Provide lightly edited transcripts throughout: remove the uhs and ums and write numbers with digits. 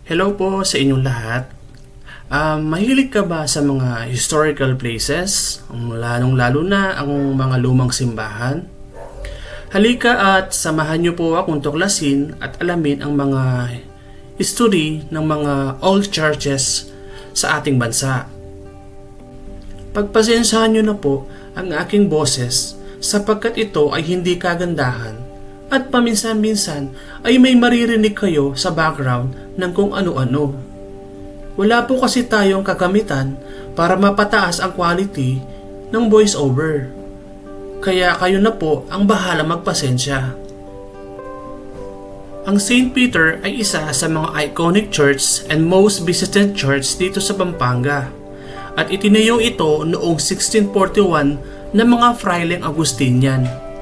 Hello po sa inyong lahat. Mahilig ka ba sa mga historical places? Lalong-lalo na ang mga lumang simbahan? Halika at samahan niyo po akong tuklasin at alamin ang mga history ng mga old churches sa ating bansa. Pagpasensyahan niyo na po ang aking boses sapagkat ito ay hindi kagandahan at paminsan-minsan ay may maririnig kayo sa background ng kung ano-ano. Wala po kasi tayong kagamitan para mapataas ang quality ng voice-over. Kaya kayo na po ang bahala magpasensya. Ang St. Peter ay isa sa mga iconic church and most visited church dito sa Pampanga. At itinayo ito noong 1641 ng mga Fraileng Agustinian.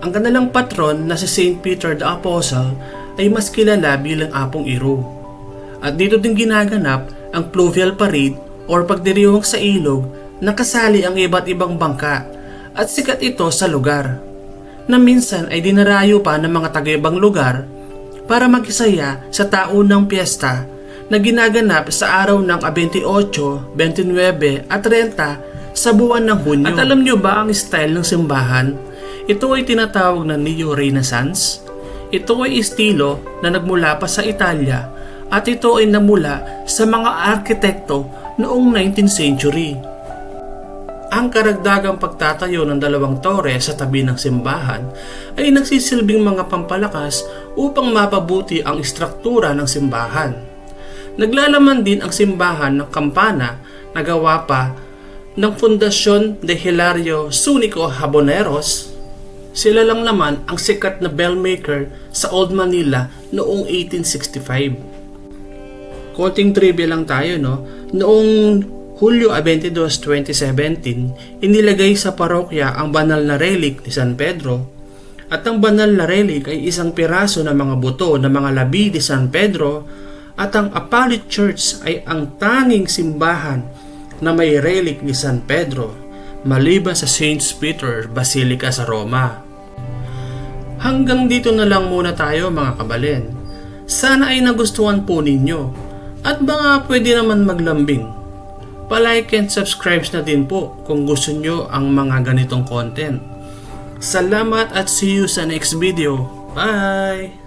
Ang kanilang patron na si St. Peter the Apostle ay mas kilala bilang Apong Iro. At dito din ginaganap ang Pluvial Parade or pagdiriwang sa ilog na kasali ang iba't ibang bangka at sikat ito sa lugar na minsan ay dinarayo pa ng mga taga-ibang lugar para makisaya sa taunang piyesta na ginaganap sa araw ng 28, 29 at 30 sa buwan ng Hunyo. At alam nyo ba ang style ng simbahan? Ito ay tinatawag na Neo-Renaissance. Ito ay estilo na nagmula pa sa Italia at ito ay namula sa mga arkitekto noong 19th century. Ang karagdagang pagtatayo ng dalawang tore sa tabi ng simbahan ay nagsisilbing mga pampalakas upang mapabuti ang istruktura ng simbahan. Naglalaman din ang simbahan ng kampana na gawa pa ng Fundación de Hilario Zunico Haboneros. Sila lang naman ang sikat na bell maker sa Old Manila noong 1865. Konting trivia lang tayo, no? Noong Hulyo 22, 2017, inilagay sa parokya ang banal na relic ni San Pedro. At ang banal na relic ay isang piraso ng mga buto ng mga labi ni San Pedro at ang Apostolic Church ay ang tanging simbahan na may relic ni San Pedro maliban sa St. Peter Basilica sa Roma. Hanggang dito na lang muna tayo mga kabalen. Sana ay nagustuhan po ninyo at baka pwede naman maglambing. Pa-like and subscribe na din po kung gusto nyo ang mga ganitong content. Salamat at see you sa next video. Bye!